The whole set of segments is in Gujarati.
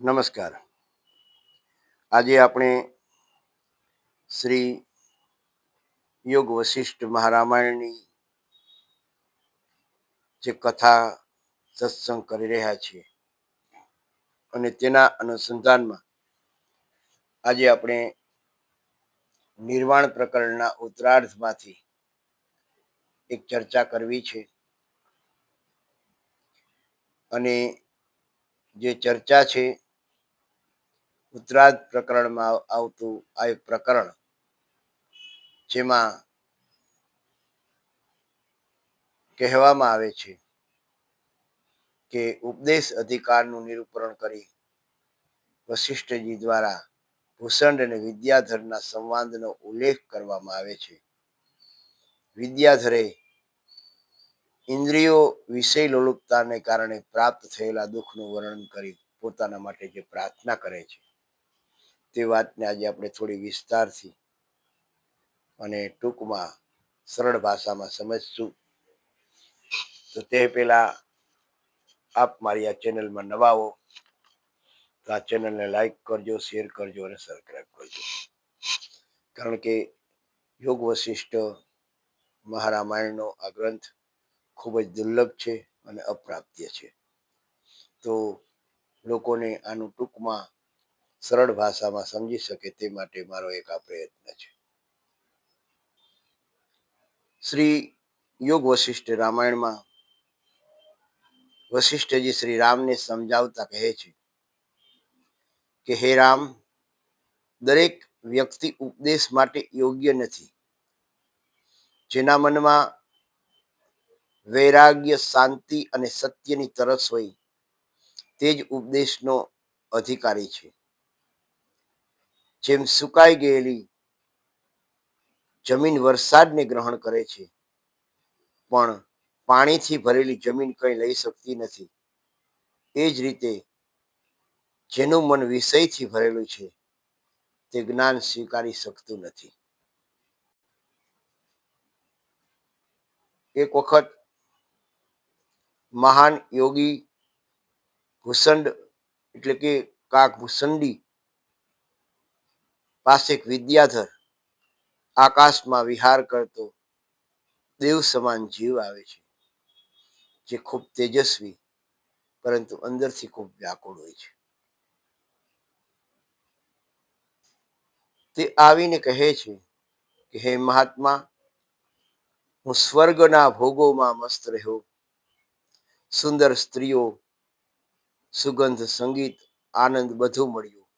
નમસ્કાર. આજે આપણે શ્રી યોગ વશિષ્ઠ મહારામાયણની જે કથા સત્સંગ કરી રહ્યા છીએ અને તેના અનુસંધાનમાં આજે આપણે નિર્વાણ પ્રકરણના ઉત્તરાર્ધમાંથી એક ચર્ચા કરવી છે. અને જે ચર્ચા છે ઉત્તરાર્ધ પ્રકરણમાં આવતું આ એક પ્રકરણ જેમાં કહેવામાં આવે છે કે ઉપદેશ અધિકારનું નિરૂપણ કરી વશિષ્ઠજી દ્વારા ભૂષણ અને વિદ્યાધરના સંવાદનો ઉલ્લેખ કરવામાં આવે છે. વિદ્યાધરે ઇન્દ્રિયો વિષય લોલુપતાને કારણે પ્રાપ્ત થયેલા દુઃખનું વર્ણન કરી પોતાના માટે જે પ્રાર્થના કરે છે તે વાતને આજે આપણે થોડી વિસ્તારથી અને ટૂંકમાં સરળ ભાષામાં સમજશું. તો તે પહેલા આપ મારી આ ચેનલમાં નવા હો તો આ ચેનલને લાઈક કરજો, શેર કરજો અને સબસ્ક્રાઈબ કરજો. કારણ કે યોગ વશિષ્ઠ મહારામાયણનો આ ગ્રંથ ખૂબ જ દુર્લભ છે અને અપ્રાપ્ય છે. તો લોકોને આનું ટૂંકમાં સરળ ભાષામાં સમજી શકે તે માટે મારો એક આ પ્રયત્ન છે. શ્રી યોગ વશિષ્ઠ રામાયણમાં વશિષ્ઠજી શ્રી રામને સમજાવતા કહે છે કે હે રામ, દરેક વ્યક્તિ ઉપદેશ માટે યોગ્ય નથી. જેના મનમાં વૈરાગ્ય, શાંતિ અને સત્યની તરસ હોય તે જ ઉપદેશનો અધિકારી છે. જેમ સુકાઈ ગયેલી જમીન વરસાદને ગ્રહણ કરે છે પણ પાણીથી ભરેલી જમીન કંઈ લઈ શકતી નથી, એ જ રીતે જેનું મન વિષયથી ભરેલું છે તે જ્ઞાન સ્વીકારી શકતું નથી. એક વખત મહાન યોગી ભૂષંડ એટલે કે કાક ભૂષંડી પાસે એક વિદ્યાધર આકાશમાં વિહાર કરતો દેવ સમાન જીવ આવે છે, જે ખૂબ તેજસ્વી પરંતુ અંદરથી ખૂબ વ્યાકુળ હોય છે. તે આવીને કહે છે કે હે મહાત્મા, હું સ્વર્ગના ભોગોમાં મસ્ત રહ્યો, સુંદર સ્ત્રીઓ, સુગંધ, સંગીત, આનંદ બધું મળ્યું,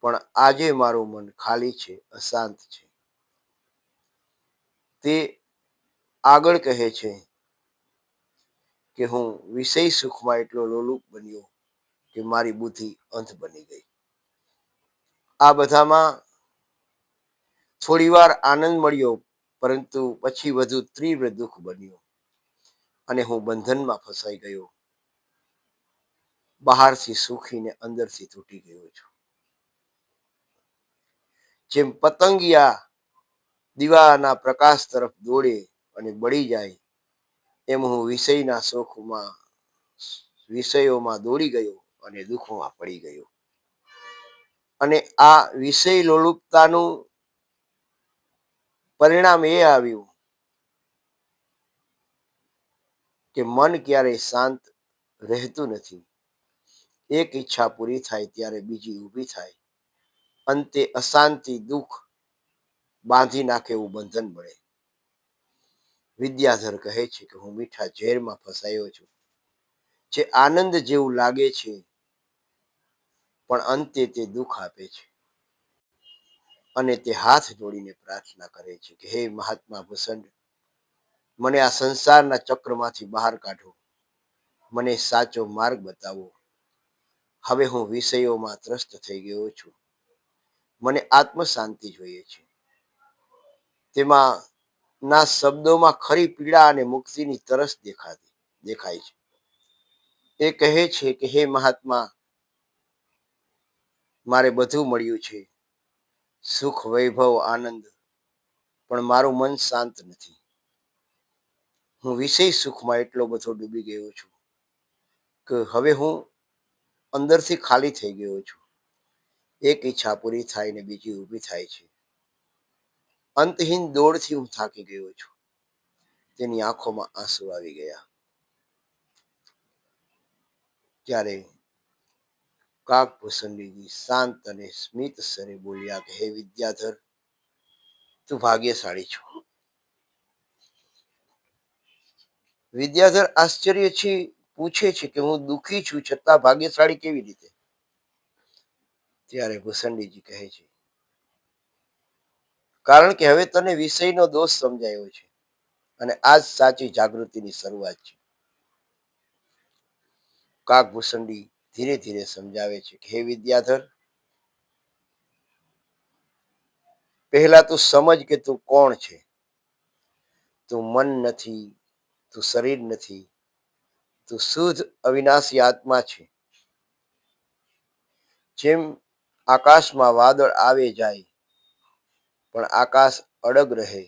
પણ આજે મારું મન ખાલી છે, અશાંત છે. તે આગળ કહે છે કે હું વિષય સુખમાં એટલો લોલુપ બન્યો કે મારી બુદ્ધિ અંધ બની ગઈ. આ બધામાં થોડી વાર આનંદ મળ્યો, પરંતુ પછી વધુ તીવ્ર દુઃખ બન્યું અને હું બંધનમાં ફસાઈ ગયો. બહારથી સુખીને અંદરથી તૂટી ગયો છું. જેમ પતંગિયા દીવાના પ્રકાશ તરફ દોડે અને બળી જાય, એમ હું વિષયોમાં દોડી ગયો અને દુઃખોમાં પડી ગયો. અને આ વિષય લોલુપતાનું પરિણામ એ આવ્યું કે મન ક્યારેય શાંત રહેતું નથી. એક ઈચ્છા પૂરી થાય ત્યારે બીજી ઊભી થાય. અંતે અશાંતિ, દુઃખ બાંધી નાખે એવું બંધન મળે. વિદ્યાધર કહે છે કે હું મીઠા ઝેરમાં ફસાયો છું, જે આનંદ જેવું લાગે છે પણ અંતે તે દુઃખ આપે છે. અને તે હાથ જોડીને પ્રાર્થના કરે છે કે હે મહાત્મા ભૂષણ, મને આ સંસારના ચક્રમાંથી બહાર કાઢો, મને સાચો માર્ગ બતાવો. હવે હું વિષયોમાં ત્રસ્ત થઈ ગયો છું, મને આત્મ શાંતિ જોઈએ છે. તેમાં ના શબ્દોમાં ખરી પીડા અને મુક્તિની તરસ દેખાય છે. એ કહે છે કે હે મહાત્મા, મારે બધું મળ્યું છે, સુખ, વૈભવ, આનંદ, પણ મારું મન શાંત નથી. હું વિષય સુખમાં એટલો બધો ડૂબી ગયો છું કે હવે હું અંદરથી ખાલી થઈ ગયો છું. એક ઈચ્છા પૂરી થાય ને બીજી ઊભી થાય છે. અંતહીન દોડથી હું થાકી ગયો છું. તેની આંખોમાં આંસુ આવી ગયા. ત્યારે કાકભૂષણજી શાંત અને સ્મિત સ્વરે બોલ્યા કે હે વિદ્યાધર, તું ભાગ્યશાળી છો. વિદ્યાધર આશ્ચર્યથી પૂછે છે કે હું દુઃખી છું છતાં ભાગ્યશાળી કેવી રીતે? ત્યારે ભૂષણજીજી કહે છે, કારણ કે હવે તને વિષયનો દોષ સમજાયો છે અને આ જ સાચી જાગૃતિની શરૂઆત છે. કાકભૂષણજી ધીરે ધીરે સમજાવે છે કે હે વિદ્યાધર, પહેલા તું સમજ કે તું કોણ છે. તું મન નથી, તું શરીર નથી, તું શુદ્ધ અવિનાશી આત્મા છે. જેમ આકાશમાં વાદળ આવે જાય પણ આકાશ અડગ રહે,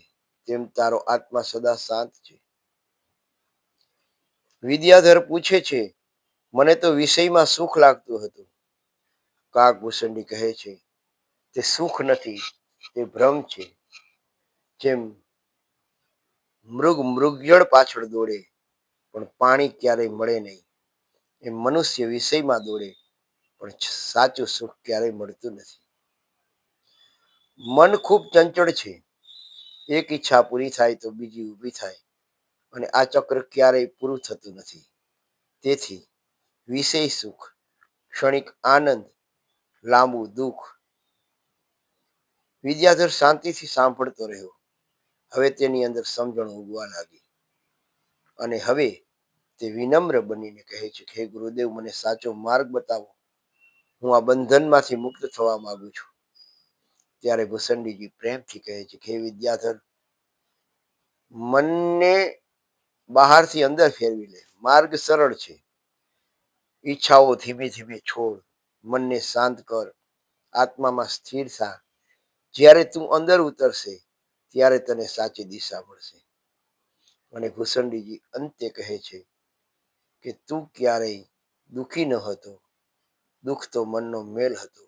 તેમ તારો આત્મા સદા શાંત છે. વિદ્યાધર પૂછે છે, મને તો વિષયમાં સુખ લાગતું હતું. કાકભૂષણજી કહે છે, તે સુખ નથી, તે ભ્રમ છે. જેમ મૃગજળ પાછળ દોડે પણ પાણી ક્યારેય મળે નહીં, એ મનુષ્ય વિષયમાં દોડે પણ સાચું સુખ ક્યારેય મળતું નથી. મન ખૂબ ચંચળ છે. એક ઈચ્છા પૂરી થાય તો બીજી ઊભી થાય અને આ ચક્ર ક્યારેય પૂરું થતું નથી. તેથી વિષય સુખ, ક્ષણિક આનંદ, લાંબુ દુઃખ. વિદ્યાધર શાંતિથી સાંભળતો રહ્યો. હવે તેની અંદર સમજણ ઉગવા લાગી અને હવે તે વિનમ્ર બનીને કહે છે કે હે ગુરુદેવ, મને સાચો માર્ગ બતાવો. હું આ બંધનમાંથી મુક્ત થવા માંગુ છું. ત્યારે ભૂષણજીજી પ્રેમથી કહે છે કે હે વિદ્યાધર, મનને બહારથી અંદર ફેરવી લે. માર્ગ સરળ છે. ઈચ્છાઓ ધીમે ધીમે છોડ, મનને શાંત કર, આત્મામાં સ્થિર થા. જ્યારે તું અંદર ઉતરશે ત્યારે તને સાચી દિશા મળશે. અને ભૂષણજીજી અંતે કહે છે કે તું ક્યારેય દુઃખી ન હતો. દુઃખ તો મનનો મેલ હતો.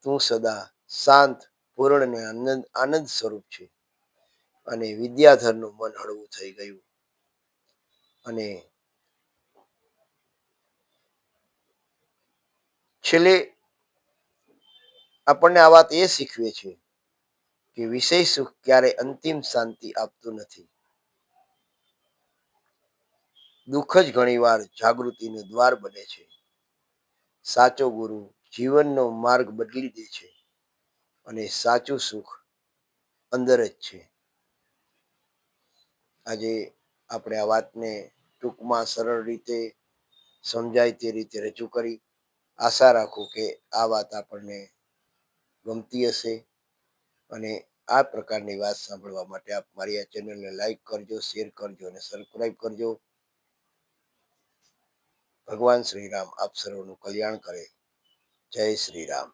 તું સદા શાંત, પૂર્ણ અને આનંદ સ્વરૂપ છે. અને વિદ્યાધરનું મન હળવું થઈ ગયું અને છેલ્લે આપણને આ વાત એ શીખવે છે કે વિષય સુખ ક્યારે અંતિમ શાંતિ આપતું નથી. દુઃખ જ ઘણીવાર જાગૃતિનું દ્વાર બને છે. સાચો ગુરુ જીવનનો માર્ગ બદલી દે છે અને સાચું સુખ અંદર જ છે. આજે આપણે આ વાતને ટૂંકમાં સરળ રીતે સમજાય તે રીતે રજૂ કરી. આશા રાખું કે આ વાત આપણને ગમતી હશે અને આ પ્રકારની વાત સાંભળવા માટે આપ મારી આ ચેનલને લાઈક કરજો, શેર કરજો અને સબસ્ક્રાઈબ કરજો. ભગવાન શ્રી રામ આપ સર્વનું કલ્યાણ કરે. જય શ્રી રામ.